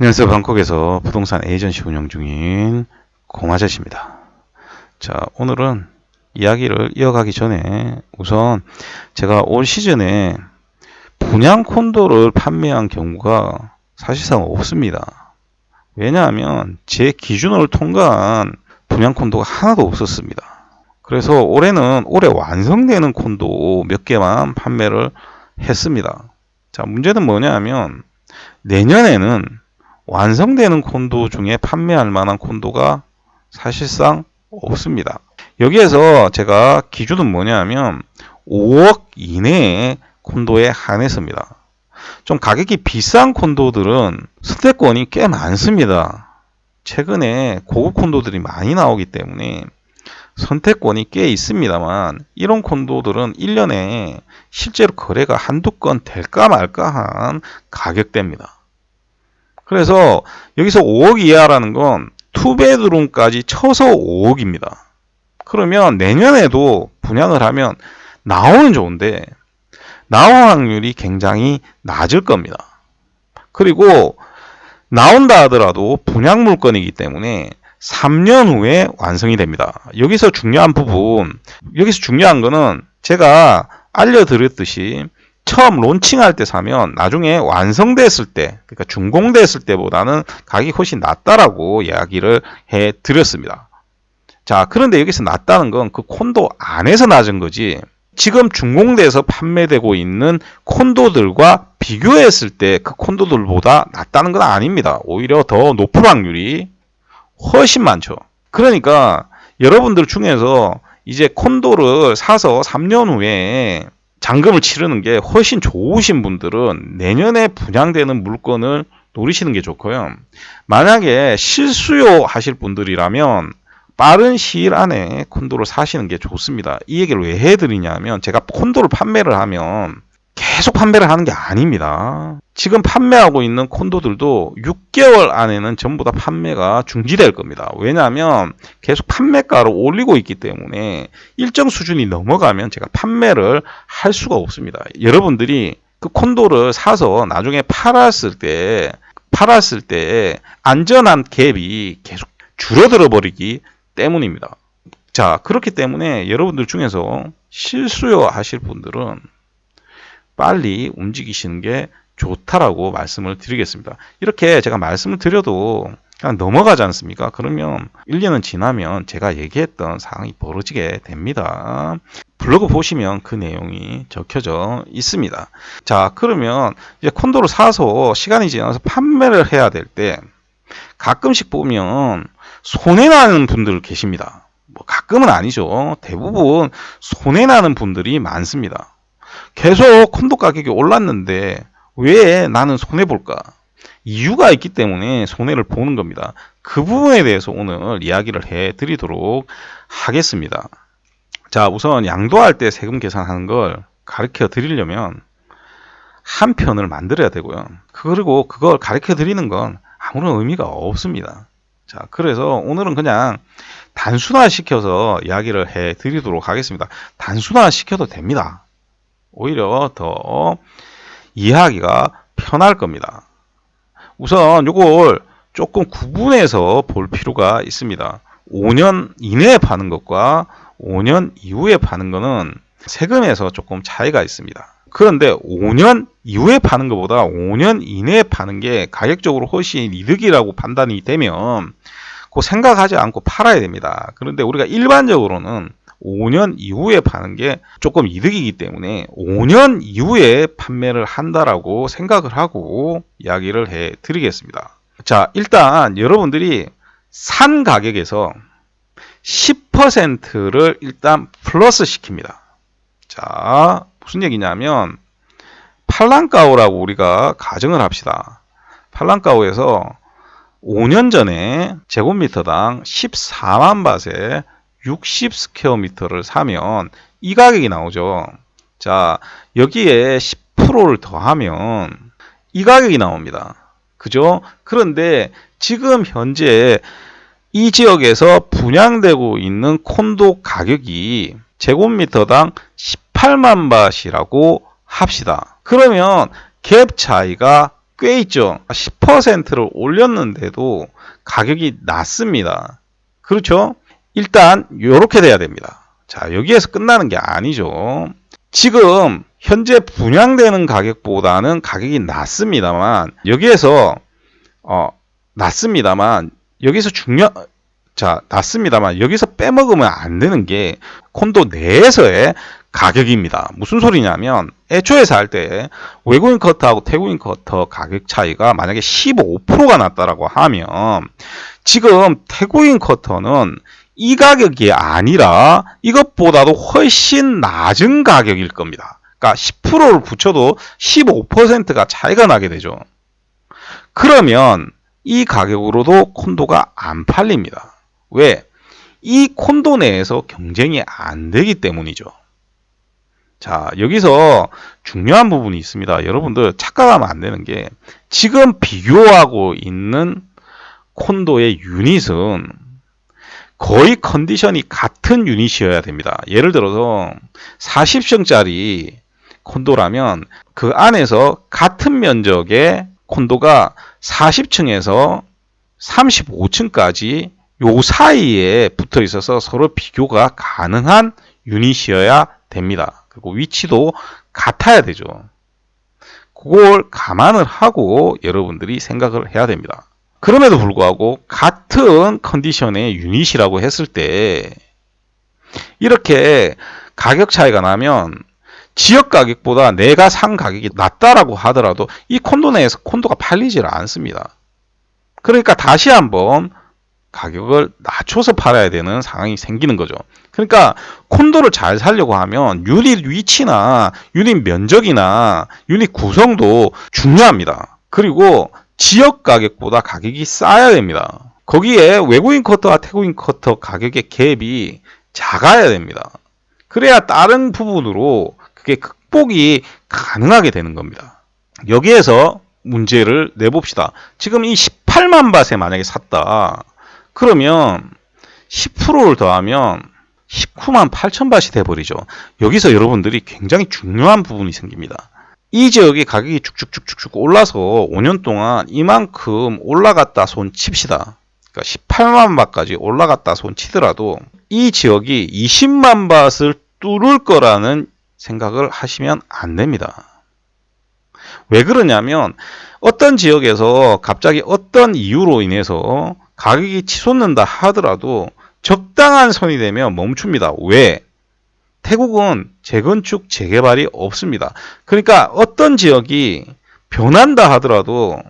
안녕하세요. 방콕에서 부동산 에이전시 운영 중인 공아저씨입니다. 자, 오늘은 이야기를 이어가기 전에 우선 제가 올 시즌에 분양 콘도를 판매한 경우가 사실상 없습니다. 왜냐하면 제 기준을 통과한 분양 콘도가 하나도 없었습니다. 그래서 올해는 올해 완성되는 콘도 몇 개만 판매를 했습니다. 자, 문제는 뭐냐면 내년에는 완성되는 콘도 중에 판매할 만한 콘도가 사실상 없습니다. 여기에서 제가 기준은 뭐냐면 5억 이내의 콘도에 한해서입니다. 좀 가격이 비싼 콘도들은 선택권이 꽤 많습니다. 최근에 고급 콘도들이 많이 나오기 때문에 선택권이 꽤 있습니다만 이런 콘도들은 1년에 실제로 거래가 한두 건 될까 말까 한 가격대입니다. 그래서 여기서 5억 이하라는 건 투베드룸까지 쳐서 5억입니다. 그러면 내년에도 분양을 하면 나오면 좋은데 나올 확률이 굉장히 낮을 겁니다. 그리고 나온다 하더라도 분양 물건이기 때문에 3년 후에 완성이 됩니다. 여기서 중요한 부분, 여기서 중요한 거는 제가 알려드렸듯이 처음 론칭할 때 사면 나중에 완성됐을 때, 그러니까 준공됐을 때보다는 가격이 훨씬 낮다라고 이야기를 해 드렸습니다. 자, 그런데 여기서 낮다는 건 그 콘도 안에서 낮은 거지, 지금 준공돼서 판매되고 있는 콘도들과 비교했을 때 그 콘도들보다 낮다는 건 아닙니다. 오히려 더 높은 확률이 훨씬 많죠. 그러니까 여러분들 중에서 이제 콘도를 사서 3년 후에 잔금을 치르는 게 훨씬 좋으신 분들은 내년에 분양되는 물건을 노리시는 게 좋고요. 만약에 실수요 하실 분들이라면 빠른 시일 안에 콘도를 사시는 게 좋습니다. 이 얘기를 왜 해드리냐면 제가 콘도를 판매를 하면 계속 판매를 하는 게 아닙니다. 지금 판매하고 있는 콘도들도 6개월 안에는 전부 다 판매가 중지될 겁니다. 왜냐하면 계속 판매가를 올리고 있기 때문에 일정 수준이 넘어가면 제가 판매를 할 수가 없습니다. 여러분들이 그 콘도를 사서 나중에 팔았을 때 안전한 갭이 계속 줄어들어 버리기 때문입니다. 자, 그렇기 때문에 여러분들 중에서 실수요 하실 분들은 빨리 움직이시는 게 좋다라고 말씀을 드리겠습니다. 이렇게 제가 말씀을 드려도 그냥 넘어가지 않습니까? 그러면 1년은 지나면 제가 얘기했던 상황이 벌어지게 됩니다. 블로그 보시면 그 내용이 적혀져 있습니다. 자, 그러면 이제 콘도를 사서 시간이 지나서 판매를 해야 될 때 가끔씩 보면 손해나는 분들 계십니다. 뭐 가끔은 아니죠. 대부분 손해나는 분들이 많습니다. 계속 콘도 가격이 올랐는데 왜 나는 손해볼까? 이유가 있기 때문에 손해를 보는 겁니다. 그 부분에 대해서 오늘 이야기를 해드리도록 하겠습니다. 자, 우선 양도할 때 세금 계산하는 걸 가르쳐 드리려면 한 편을 만들어야 되고요. 그리고 그걸 가르쳐 드리는 건 아무런 의미가 없습니다. 자, 그래서 오늘은 그냥 단순화 시켜서 이야기를 해 드리도록 하겠습니다. 단순화 시켜도 됩니다. 오히려 더 이해하기가 편할 겁니다. 우선 이걸 조금 구분해서 볼 필요가 있습니다. 5년 이내에 파는 것과 5년 이후에 파는 것은 세금에서 조금 차이가 있습니다. 그런데 5년 이후에 파는 것보다 5년 이내에 파는 게 가격적으로 훨씬 이득이라고 판단이 되면 그 생각하지 않고 팔아야 됩니다. 그런데 우리가 일반적으로는 5년 이후에 파는 게 조금 이득이기 때문에 5년 이후에 판매를 한다라고 생각을 하고 이야기를 해 드리겠습니다. 자, 일단 여러분들이 산 가격에서 10%를 일단 플러스 시킵니다. 자, 무슨 얘기냐면 팔랑가오라고 우리가 가정을 합시다. 팔랑가오에서 5년 전에 제곱미터당 14만 밭에 60 스퀘어미터를 사면 이 가격이 나오죠. 자, 여기에 10%를 더하면 이 가격이 나옵니다. 그죠? 그런데 지금 현재 이 지역에서 분양되고 있는 콘도 가격이 제곱미터당 18만 밭이라고 합시다. 그러면 갭 차이가 꽤 있죠. 10%를 올렸는데도 가격이 낮습니다. 그렇죠? 일단 이렇게 돼야 됩니다. 자, 여기에서 끝나는 게 아니죠. 지금 현재 분양되는 가격보다는 가격이 낮습니다만 여기에서 낮습니다만 여기서 낮습니다만 여기서 빼먹으면 안 되는 게 콘도 내에서의 가격입니다. 무슨 소리냐면 애초에 살 때 외국인 커터하고 태국인 커터 가격 차이가 만약에 15%가 났다라고 하면 지금 태국인 커터는 이 가격이 아니라 이것보다도 훨씬 낮은 가격일 겁니다. 그러니까 10%를 붙여도 15%가 차이가 나게 되죠. 그러면 이 가격으로도 콘도가 안 팔립니다. 왜? 이 콘도 내에서 경쟁이 안 되기 때문이죠. 자, 여기서 중요한 부분이 있습니다. 여러분들 착각하면 안 되는 게 지금 비교하고 있는 콘도의 유닛은 거의 컨디션이 같은 유닛이어야 됩니다. 예를 들어서 40층짜리 콘도라면 그 안에서 같은 면적의 콘도가 40층에서 35층까지 요 사이에 붙어 있어서 서로 비교가 가능한 유닛이어야 됩니다. 그리고 위치도 같아야 되죠. 그걸 감안을 하고 여러분들이 생각을 해야 됩니다. 그럼에도 불구하고 같은 컨디션의 유닛이라고 했을 때 이렇게 가격 차이가 나면 지역 가격보다 내가 산 가격이 낮다라고 하더라도 이 콘도 내에서 콘도가 팔리질 않습니다. 그러니까 다시 한번 가격을 낮춰서 팔아야 되는 상황이 생기는 거죠. 그러니까 콘도를 잘 살려고 하면 유닛 위치나 유닛 면적이나 유닛 구성도 중요합니다. 그리고 지역 가격보다 가격이 싸야 됩니다. 거기에 외국인 커터와 태국인 커터 가격의 갭이 작아야 됩니다. 그래야 다른 부분으로 그게 극복이 가능하게 되는 겁니다. 여기에서 문제를 내봅시다. 지금 이 18만 밭에 만약에 샀다. 그러면 10%를 더하면 19만 8천 밭이 돼버리죠. 여기서 여러분들이 굉장히 중요한 부분이 생깁니다. 이 지역의 가격이 쭉쭉쭉쭉 올라서 5년 동안 이만큼 올라갔다 손 칩시다. 그러니까 18만 밭까지 올라갔다 손 치더라도 이 지역이 20만 밭을 뚫을 거라는 생각을 하시면 안 됩니다. 왜 그러냐면 어떤 지역에서 갑자기 어떤 이유로 인해서 가격이 치솟는다 하더라도 적당한 선이 되면 멈춥니다. 왜? 태국은 재건축, 재개발이 없습니다. 그러니까 어떤 지역이 변한다 하더라도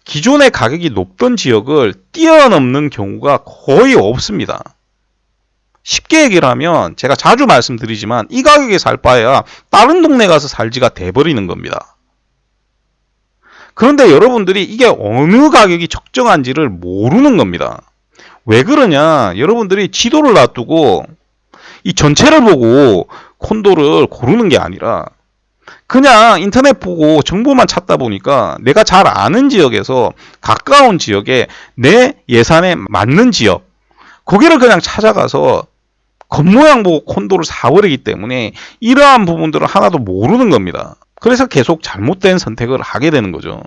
기존의 가격이 높던 지역을 뛰어넘는 경우가 거의 없습니다. 쉽게 얘기를 하면 제가 자주 말씀드리지만 이 가격에 살 바에야 다른 동네 가서 살지가 돼버리는 겁니다. 그런데 여러분들이 이게 어느 가격이 적정한지를 모르는 겁니다. 왜 그러냐? 여러분들이 지도를 놔두고 이 전체를 보고 콘도를 고르는 게 아니라 그냥 인터넷 보고 정보만 찾다 보니까 내가 잘 아는 지역에서 가까운 지역에 내 예산에 맞는 지역 거기를 그냥 찾아가서 겉모양 보고 콘도를 사버리기 때문에 이러한 부분들을 하나도 모르는 겁니다. 그래서 계속 잘못된 선택을 하게 되는 거죠.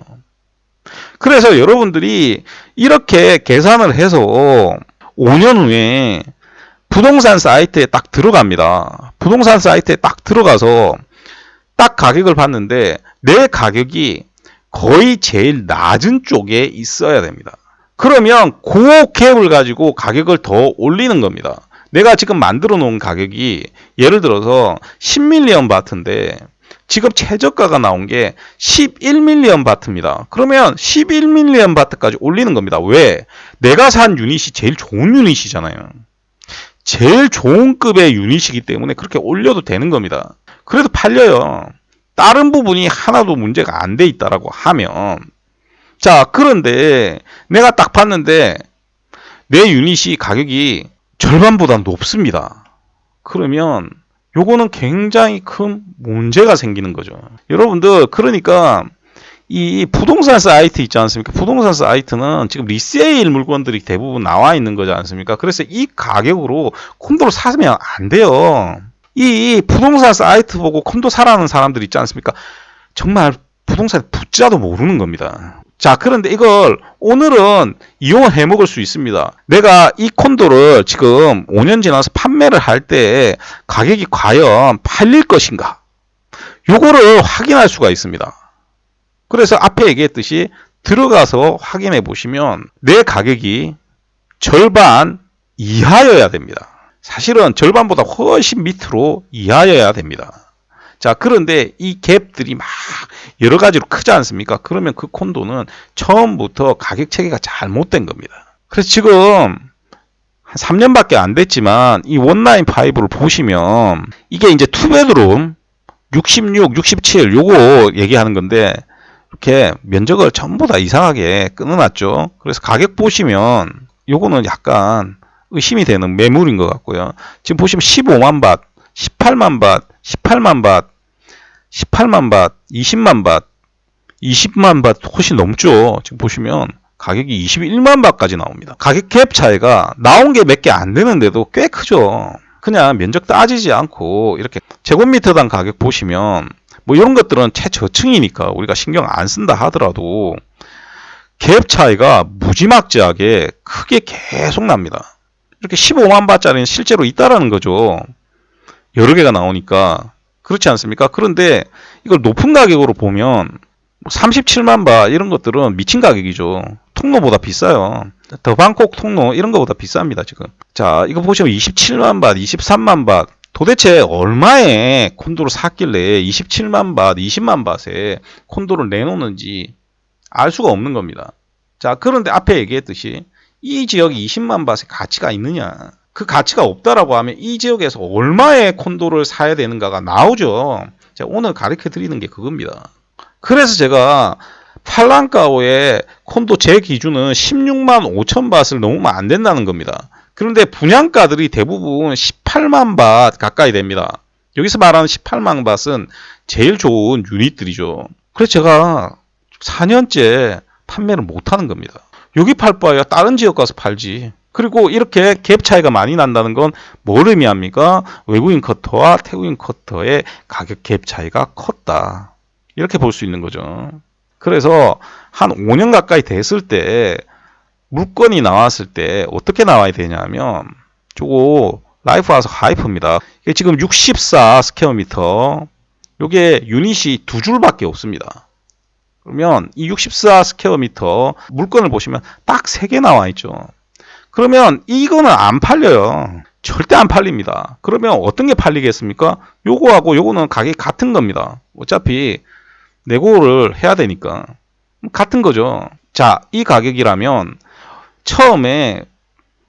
그래서 여러분들이 이렇게 계산을 해서 5년 후에 부동산 사이트에 딱 들어갑니다. 부동산 사이트에 딱 들어가서 딱 가격을 봤는데 내 가격이 거의 제일 낮은 쪽에 있어야 됩니다. 그러면 그 갭을 가지고 가격을 더 올리는 겁니다. 내가 지금 만들어 놓은 가격이 예를 들어서 10밀리언 바트인데 지금 최저가가 나온 게 11밀리언 바트입니다. 그러면 11밀리언 바트까지 올리는 겁니다. 왜? 내가 산 유닛이 제일 좋은 유닛이잖아요. 제일 좋은 급의 유닛이기 때문에 그렇게 올려도 되는 겁니다. 그래도 팔려요. 다른 부분이 하나도 문제가 안 돼 있다라고 하면 자, 그런데 내가 딱 봤는데 내 유닛이 가격이 절반보다 높습니다. 그러면 요거는 굉장히 큰 문제가 생기는 거죠. 여러분들 그러니까 이 부동산 사이트 있지 않습니까? 부동산 사이트는 지금 리세일 물건들이 대부분 나와 있는 거지 않습니까? 그래서 이 가격으로 콘도를 사면 안 돼요. 이 부동산 사이트 보고 콘도 사라는 사람들 있지 않습니까? 정말 부동산 붙자도 모르는 겁니다. 자, 그런데 이걸 오늘은 이용을 해 먹을 수 있습니다. 내가 이 콘도를 지금 5년 지나서 판매를 할 때 가격이 과연 팔릴 것인가? 요거를 확인할 수가 있습니다. 그래서 앞에 얘기했듯이 들어가서 확인해 보시면 내 가격이 절반 이하여야 됩니다. 사실은 절반보다 훨씬 밑으로 이하여야 됩니다. 자, 그런데 이 갭들이 막 여러 가지로 크지 않습니까? 그러면 그 콘도는 처음부터 가격 체계가 잘못된 겁니다. 그래서 지금 한 3년밖에 안 됐지만 이 원라인 5를 보시면 이게 이제 투베드룸 66, 67 요거 얘기하는 건데 이렇게 면적을 전부 다 이상하게 끊어놨죠. 그래서 가격 보시면 요거는 약간 의심이 되는 매물인 것 같고요. 지금 보시면 15만 밭, 18만 밭, 18만 밭, 18만 밭, 20만 밭, 20만 밭 훨씬 넘죠. 지금 보시면 가격이 21만 밭까지 나옵니다. 가격 갭 차이가 나온 게 몇 개 안 되는데도 꽤 크죠. 그냥 면적 따지지 않고 이렇게 제곱미터당 가격 보시면 뭐 이런 것들은 최저층이니까 우리가 신경 안 쓴다 하더라도 갭 차이가 무지막지하게 크게 계속 납니다. 이렇게 15만 바짜리는 실제로 있다라는 거죠. 여러 개가 나오니까. 그렇지 않습니까? 그런데 이걸 높은 가격으로 보면 37만 바 이런 것들은 미친 가격이죠. 통로보다 비싸요. 더 방콕 통로 이런 것보다 비쌉니다, 지금. 자, 이거 보시면 27만 바, 23만 바. 도대체 얼마에 콘도를 샀길래 27만 바, 20만 밭에 콘도를 내놓는지 알 수가 없는 겁니다. 자, 그런데 앞에 얘기했듯이 이 지역이 20만 밭의 가치가 있느냐? 그 가치가 없다라고 하면 이 지역에서 얼마의 콘도를 사야 되는가가 나오죠. 제가 오늘 가르쳐 드리는 게 그겁니다. 그래서 제가 팔랑까오의 콘도 제 기준은 16만 5천 밭을 넘으면 안 된다는 겁니다. 그런데 분양가들이 대부분 18만 밭 가까이 됩니다. 여기서 말하는 18만 밭은 제일 좋은 유닛들이죠. 그래서 제가 4년째 판매를 못하는 겁니다. 여기 팔 바에야 다른 지역 가서 팔지. 그리고 이렇게 갭 차이가 많이 난다는 건 뭘 의미합니까? 외국인 커터와 태국인 커터의 가격 갭 차이가 컸다. 이렇게 볼 수 있는 거죠. 그래서 한 5년 가까이 됐을 때 물건이 나왔을 때 어떻게 나와야 되냐면 저거 라이프하우스 하이프입니다. 이게 지금 64 스퀘어미터 요게 유닛이 두 줄밖에 없습니다. 그러면 이 64 스퀘어미터 물건을 보시면 딱 3개 나와 있죠. 그러면 이거는 안 팔려요. 절대 안 팔립니다. 그러면 어떤 게 팔리겠습니까? 요거하고 요거는 가격이 같은 겁니다. 어차피 내고를 해야 되니까 같은 거죠. 자, 이 가격이라면 처음에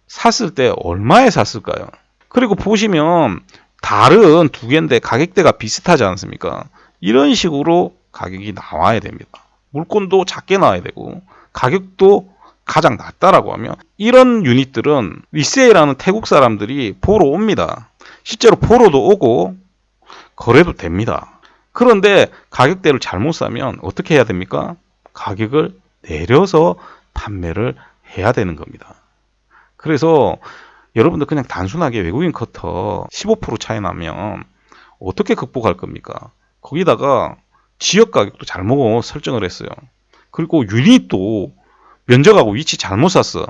샀을 때 얼마에 샀을까요? 그리고 보시면 다른 두 개인데 가격대가 비슷하지 않습니까? 이런 식으로 가격이 나와야 됩니다. 물건도 작게 나와야 되고 가격도 가장 낮다라고 하면 이런 유닛들은 리세일하는 태국 사람들이 보러 옵니다. 실제로 보러도 오고 거래도 됩니다. 그런데 가격대를 잘못 사면 어떻게 해야 됩니까? 가격을 내려서 판매를 해야 되는 겁니다. 그래서 여러분들 그냥 단순하게 외국인 커터 15% 차이 나면 어떻게 극복할 겁니까? 거기다가 지역 가격도 잘못 설정을 했어요. 그리고 유닛도 면적하고 위치 잘못 샀어.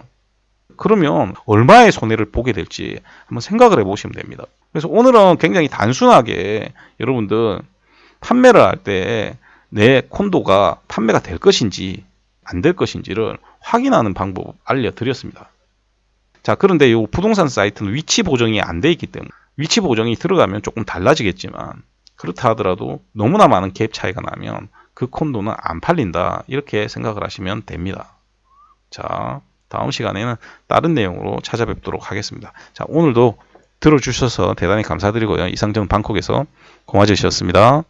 그러면 얼마의 손해를 보게 될지 한번 생각을 해보시면 됩니다. 그래서 오늘은 굉장히 단순하게 여러분들 판매를 할 때 내 콘도가 판매가 될 것인지 안 될 것인지를 확인하는 방법 알려드렸습니다. 자, 그런데 이 부동산 사이트는 위치 보정이 안 돼 있기 때문에 위치 보정이 들어가면 조금 달라지겠지만 그렇다 하더라도 너무나 많은 갭 차이가 나면 그 콘도는 안 팔린다. 이렇게 생각을 하시면 됩니다. 자, 다음 시간에는 다른 내용으로 찾아뵙도록 하겠습니다. 자, 오늘도 들어주셔서 대단히 감사드리고요. 이상정 방콕에서 공화제시였습니다.